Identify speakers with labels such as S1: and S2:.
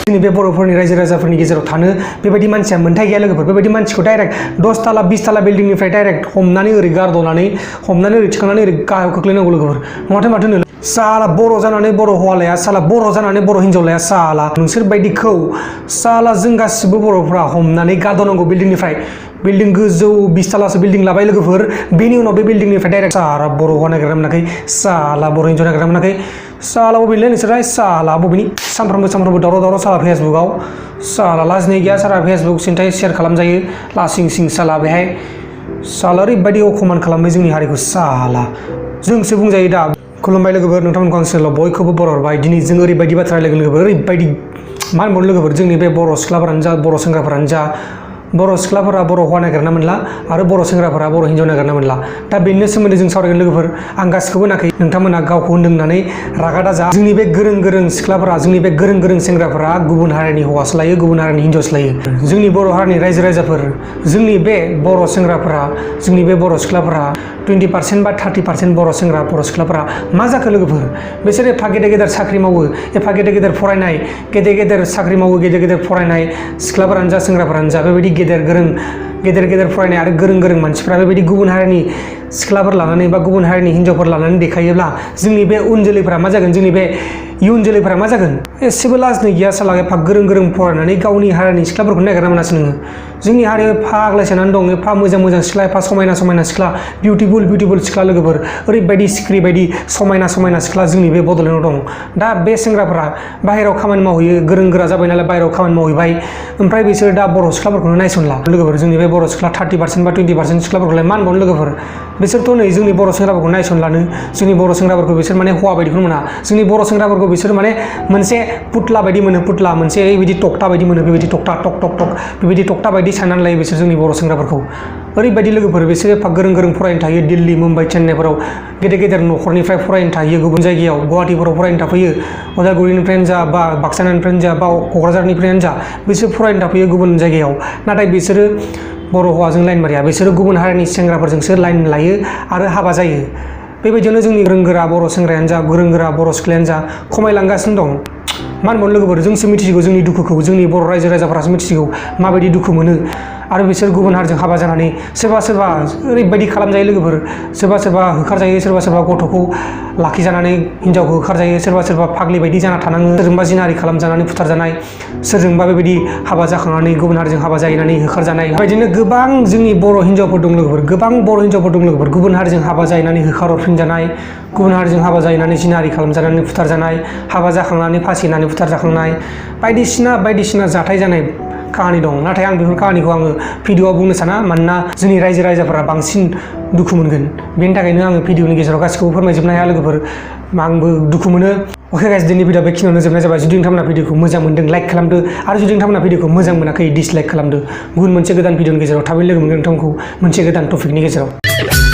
S1: जोंनि बे बर'फोरनि रायजो राजाफोरनि गेजेराव थानो बेबायदि मानसिया मोन्थाय गैया लोगोफोर। बेबायदि मानसिखौ डाइरेक्ट 10 ताला 20 ताला बिल्डिंनिफ्राय डाइरेक्ट हमनानै ओरै गारद'नानै हमनानै ओरै थिखांनानै ओरै गाहायाव खोख्लैनांगौ लोगोफोर। नङाथाय माथो होनो साला बर' जानानै बर' हौवा लाया, साला बर' जानानै बर' हिन्जाव लाया, साला नोंसोर बायदिखौ साला जों गासिबो बर'फ्रा हमनानै गारद'नांगौ बिल्डिंनिफ्राय। बिल्डिं गोजौ 20 तालासो बिल्डिं लाबाय लोगोफोर। बेनि उनाव बे बिल्डिंनिफ्राय डाइरेक्ट साला बर' हौवा नागिरना मोनाखै, साला बर' हिन्जाव नागिरना मोनाखै, साला बबेनिलै नोंसोरहाय, साला बबेनि सानफ्रोमबो दावराव साला फेसबुकआव साला लाजिनाय गैया, साला फेसबुक सिन्थाय शेयार खालामजायो लासिं सिं साला बेहाय साला ओरैबायदि अखमान खालामबाय जोंनि हारिखौ साला जोंसो बुंजायो दा। खुलुमबाय लोगोफोर, नोंथांमोनखौ आं सोलाव बयखौबो बर' हरबाय। दिनै जों ओरैबायदि बाथ्रा रायलायगोन लोगोफोर, ओरैबायदि मा होनबावनो लोगोफोर, जोंनि बे बर' सिख्लाफोरानो जा बर' सेंग्राफोरानो जा, बर' सिख्लाफोरा बर' हौवा नागिरना मोनला आरो बर' सेंग्राफोरा बर' हिन्जाव नागिरना मोनला। दा बेनि सोमोन्दै जों सावरायगोन लोगोफोर। आं गासिखौबो होनाखै, नोंथांमोना गावखौ होनदों होननानै रागा दाजा। जोंनि बे गोरों गोरों सिख्लाफोरा, जोंनि बे गोरों गोरों सेंग्राफोरा गुबुन हारिनि हौवासो लायो, गुबुन हारिनि हिन्जावसो लायो। जोंनि बर' हारिनि रायजो राजाफोर, जोंनि बे बर' सेंग्राफोरा, जोंनि बे बर' सिख्लाफोरा 20% बा 30% बर' सेंग्रा बर' सिख्लाफोरा मा जाखो लोगोफोर? बिसोर एफा गेदेर गेदेर साख्रि मावो, एफा गेदेर गेदेर फरायनाय, गेदेर गेदेर साख्रि मावो, गेदेर गेदेर फरायनाय सिख्लाफोरानो जा सेंग्राफोरानो जा, बेबायदि गेदेर गेदेर फरायनाय आरो गोरों गोरों मानसिफ्रा बेबायदि गुबुन हारिनि सिख्लाफोर लानानै बा गुबुन हारिनि हिन्जावफोर लानानै देखायोब्ला जोंनि बे उन जोलैफ्रा मा जागोन? जोंनि बे इयुन जोलैफ्रा मा जागोन? एसेबो लाजिनाय गैया साला एफा गोरों गोरों फरायनानै गावनि हारिनि सिख्लाफोरखौ नागिरना मोनासै नोङो। जोंनि हारियाव एफा आग्लायसोनानै दं, एफा मोजां मोजां सिख्ला, एफा समायना समायना सिख्ला, बिउटिफुल सिख्ला लोगोफोर, ओरैबायदि सिख्रि बायदि समायना समायना सिख्ला जोंनि बे बड'लेण्डआव दं। दा बे सेंग्राफोरा बाहेरायाव खामानि मावहैयो, गोरों गोरा जाबाय नालाय बाहेरायाव खामानि मावहैबाय, ओमफ्राय बिसोर दा बर' सिख्लाफोरखौनो नायसनला लोगोफोर। जोंनि बे बर' सिख्ला 30% बा 20% सिख्लाफोरखौलाय मा होनबावनो लोगोफोर? बिसोरथ' नै जोंनि बर' सेंग्राफोरखौ नायसनलानो। जोंनि बर' सेंग्राफोरखौ बिसोर माने हौवा बायदिखौनो मोना। जोंनि बर' सेंग्राफोरखौ बिसोर माने मोनसे पुतला बायदि मोनो, पुतला मोनसे बेबायदि टक्टा बायदि मोनो, बेबायदि टक्टा टक टक टक बेबायदि टक्टा बायदि साननानै लायो बिसोर जोंनि बर' सेंग्राफोरखौ। ओरैबायदि लोगोफोर, बिसोर एफा गोरों गोरों फरायनो थायो दिल्ली, मुम्बाइ, चेन्नाइफोराव, गेदेर गेदेर न'खरनिफ्राय फरायनो थायो गुबुन जायगायाव, गुवाहाटिफोराव फरायनो थाफैयो, उदालगुरिनिफ्रायनो जा बा बाक्सानिफ्रायनो जा बा क'क्राझारनिफ्रायनो जा, बिसोर फरायनो थाफैयो गुबुन जायगायाव। नाथाय बिसोरो बर' हौवाजों लाइन मारिया, बिसोरो गुबुन हारिनि सेंग्राफोरजोंसो लाइन लायो आरो हाबा जायो। बेबायदियावनो जोंनि गोरों गोरा बर' सेंग्रायानो जा, गोरों गोरा बर' सिख्लायानो जा खमायलांगासिनो दं। मा होनबावनो लोगोफोर, जोंसो मिथिसिगौ जोंनि दुखुखौ, जोंनि बर' रायजो राजाफोरासो मिथिसिगौ माबायदि दुखु मोनो। आरो बिसोर गुबुन हारिजों हाबा जानानै सोरबा ओरैबायदि खालामजायो लोगोफोर, सोरबा होखारजायो, सोरबा गथ'खौ लाखिजानानै हिन्जावखौ होखारजायो, सोरबा फाग्लि बायदि जाना थानाङो, सोरजोंबा जिनाहारि खालामजानानै फुथारजानाय, सोरजोंबा बेबायदि हाबा जाखांनानै गुबुन हारिजों हाबा जाहैनानै होखारजानाय। बेबायदिनो गोबां जोंनि बर' हिन्जावफोर दं लोगोफोर, गोबां बर' हिन्जावफोर दं लोगोफोर, गुबुन हारिजों हाबा जाहैनानै होखारहरफिनजानाय, गुबुन हारिजों हाबा जाहैनानै जिनाहारि खालामजानानै फुथारजानाय, हाबा जाखांनानै फासि होनानै फुथारजाखांनाय, बायदिसिना जाथाय जानाय काहानि दं। नाथाय आं बेफोर काहानिखौ आङो भिडिअ'आव बुंनो साना, मानोना जोंनि रायजो राजाफोरा बांसिन दुखु मोनगोन। बेनि थाखायनो आङो भिडिअ'नि गेजेराव गासिखौबो फोरमायजोबनो हाया लोगोफोर, आंबो दुखु मोनो। अके गाइस, दिनै भिडिअ'आ बेखिनियावनो जोबनाय जाबाय। जुदि नोंथांमोना भिडिअ'खौ मोजां मोनदों लाइक खालामदो, आरो जुदि नोंथांमोना भिडिअ'खौ मोजां मोनाखै डिसलाइक खालामदो। गुबुन मोनसे गोदान भिडिअ'नि गेजेराव थाबैनो लोगो मोनगोन नोंथांमोनखौ मोनसे गोदान टपिकनि गेजेराव।